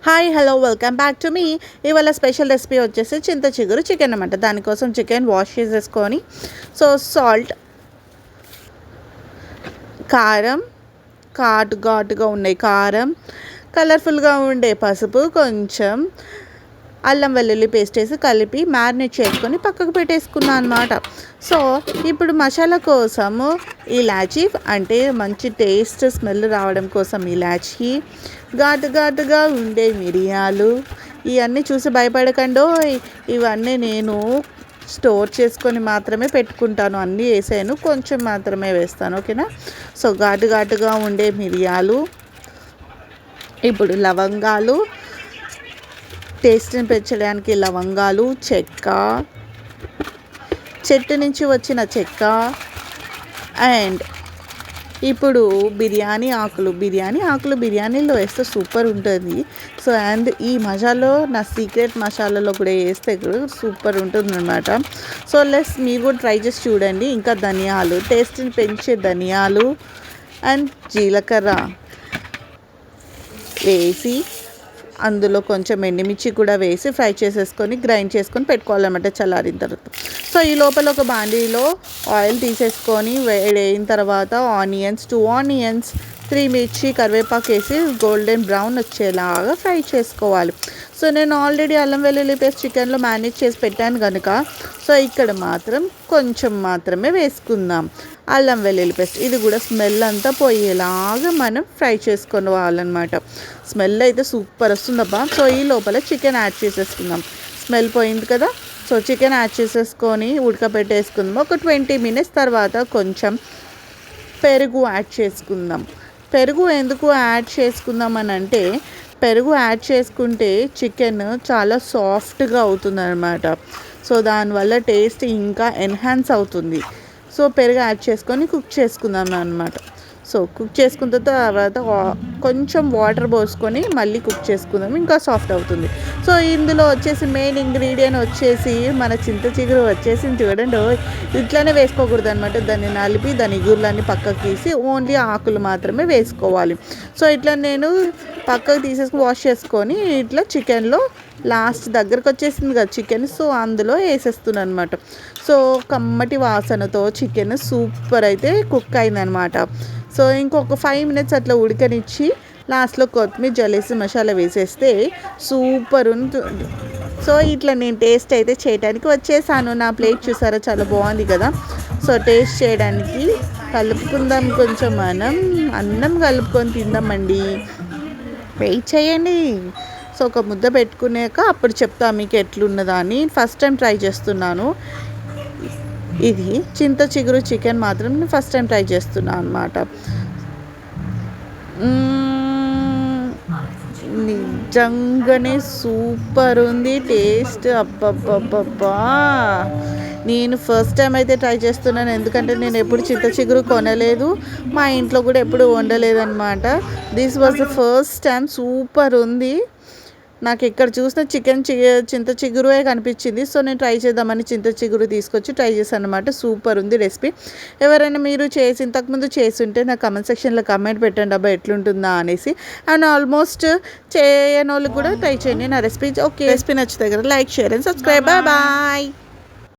Hi hello welcome back to me. ఇవాళ special recipe వచ్చేసి చింత చిగురు చికెన్ అనమాట. దానికోసం చికెన్ వాష్ చేసేసుకొని సాల్ట్, కారం, ఘాటుగా ఉన్నాయి కారం, కలర్ఫుల్గా ఉండే పసుపు, కొంచెం అల్లం వెల్లుల్లి పేస్ట్ వేసి కలిపి మ్యారినేట్ చేసుకొని పక్కకు పెట్టేసుకున్నాను అనమాట. సో ఇప్పుడు మసాలా కోసము ఇలాచీ, అంటే మంచి టేస్ట్ స్మెల్ రావడం కోసం ఇలాచీ, ఘాటుగా ఉండే మిరియాలు, ఇవన్నీ చూసి భయపడకండో, ఇవన్నీ నేను స్టోర్ చేసుకొని మాత్రమే పెట్టుకుంటాను. అన్నీ వేసాను, కొంచెం మాత్రమే వేస్తాను, ఓకేనా. సో ఘాటుగా ఉండే మిరియాలు, ఇప్పుడు లవంగాలు, టేస్ట్ని పెంచడానికి లవంగాలు, చెక్క, చెట్టు నుంచి వచ్చిన చెక్క, అండ్ ఇప్పుడు బిర్యానీ ఆకులు బిర్యానీలో వేస్తే సూపర్ ఉంటుంది. సో అండ్ ఈ మసాలో నా సీక్రెట్ మసాలాలో కూడా వేస్తే కూడా సూపర్ ఉంటుంది అనమాట. సో మీరు కూడా ట్రై చేసి చూడండి. ఇంకా ధనియాలు, టేస్ట్ని పెంచే ధనియాలు అండ్ జీలకర్ర వేసి అందులో కొంచెం ఎండుమిర్చి కూడా వేసి ఫ్రై చేసేసుకొని గ్రైండ్ చేసుకొని పెట్టుకోవాలన్నమాట చల్లారిన తర్వాత. సో ఈ లోపల ఒక బాండీలో ఆయిల్ తీసేసుకొని వేడైన తర్వాత టూ ఆనియన్స్, 3 మిర్చి, కరివేపాకు వేసి గోల్డెన్ బ్రౌన్ వచ్చేలాగా ఫ్రై చేసుకోవాలి. సో నేను ఆల్రెడీ అల్లం వెల్లుల్లి పేస్ట్ చికెన్లో మ్యారినేట్ చేసి పెట్టాను కనుక సో ఇక్కడ మాత్రం కొంచెం మాత్రమే వేసుకుందాం అల్లం వెల్లుల్లి పేస్ట్. ఇది కూడా స్మెల్ అంతా పోయేలాగా మనం ఫ్రై చేసుకోవాలన్నమాట. స్మెల్ అయితే సూపర్ వస్తుందబ్బా. సో ఈ లోపల చికెన్ యాడ్ చేసేసుకుందాం. స్మెల్ పోయింది కదా, సో చికెన్ యాడ్ చేసేసుకొని ఉడకబెట్టేసుకుందాం. ఒక 20 మినిట్స్ తర్వాత కొంచెం పెరుగు యాడ్ చేసుకుందాం. పెరుగు ఎందుకు యాడ్ చేసుకుందాం అని అంటే, పెరుగు యాడ్ చేసుకుంటే చికెన్ చాలా సాఫ్ట్గా అవుతుంది అనమాట. సో దానివల్ల టేస్ట్ ఇంకా ఎన్హాన్స్ అవుతుంది. సో పెరుగు యాడ్ చేసుకొని కుక్ చేసుకుందాం అనమాట. సో కుక్ చేసుకున్న తర్వాత కొంచెం వాటర్ పోసుకొని మళ్ళీ కుక్ చేసుకుందాం, ఇంకా సాఫ్ట్ అవుతుంది. సో ఇందులో వచ్చేసి మెయిన్ ఇంగ్రీడియంట్ వచ్చేసి మన చింత చిగురు వచ్చేసి చూడండి, ఇట్లానే వేసుకోకూడదు అనమాట. దాన్ని నలిపి దాని ఇగుర్లన్నీ పక్కకు తీసి ఓన్లీ ఆకులు మాత్రమే వేసుకోవాలి. సో ఇట్లా నేను పక్కకు తీసేసి వాష్ చేసుకొని ఇట్లా చికెన్లో లాస్ట్ దగ్గరకు వచ్చేసింది కదా చికెన్, సో అందులో వేసేస్తున్నాను అనమాట. సో కమ్మటి వాసనతో చికెన్ సూపర్ అయితే కుక్ అయిందనమాట. సో ఇంకొక 5 మినిట్స్ అట్లా ఉడకనిచ్చి లాస్ట్లో కొత్తిమీర జల్లేసి మసాలా వేసేస్తే సూపర్ ఉంటుంది. సో ఇట్లా నేను టేస్ట్ అయితే చేయడానికి వచ్చేసాను. నా ప్లేట్ చూసారా, చాలా బాగుంది కదా. సో టేస్ట్ చేయడానికి కలుపుకుందాం, కొంచెం మనం అన్నం కలుపుకొని తిందామండి. వెయిట్ చేయండి. సో ఒక ముద్ద పెట్టుకున్నాక అప్పుడు చెప్తా మీకు ఎట్లున్నదా అని. ఫస్ట్ టైం ట్రై చేస్తున్నాను. ఇది చింత చిగురు చికెన్ మాత్రం నేను ఫస్ట్ టైం ట్రై చేస్తున్నాను అనమాట. నిజంగానే సూపర్ ఉంది టేస్ట్. అబ్బబ్బబ్బబ్బా, నేను ఫస్ట్ టైం అయితే ట్రై చేస్తున్నాను. ఎందుకంటే నేను ఎప్పుడు చింత చిగురు కొనలేదు, మా ఇంట్లో కూడా ఎప్పుడు వండలేదన్నమాట. This was the first time. Super ఉంది. నాకు ఎక్కడ చూసిన చింత చిగురువే కనిపించింది. సో నేను ట్రై చేద్దామని చింత చిగురు తీసుకొచ్చి ట్రై చేశాను అనమాట. సూపర్ ఉంది రెసిపీ. ఎవరైనా మీరు ఇంతకుముందు చేస్తుంటే నా కమెంట్ సెక్షన్లో కమెంట్ పెట్టండి అబ్బా ఎట్లుంటుందా అనేసి. అండ్ ఆల్మోస్ట్ చేయని వాళ్ళకి కూడా ట్రై చేయండి నా రెసిపీ. ఓకే, రెసిపీ నచ్చితే కదా like, share and subscribe. Bye.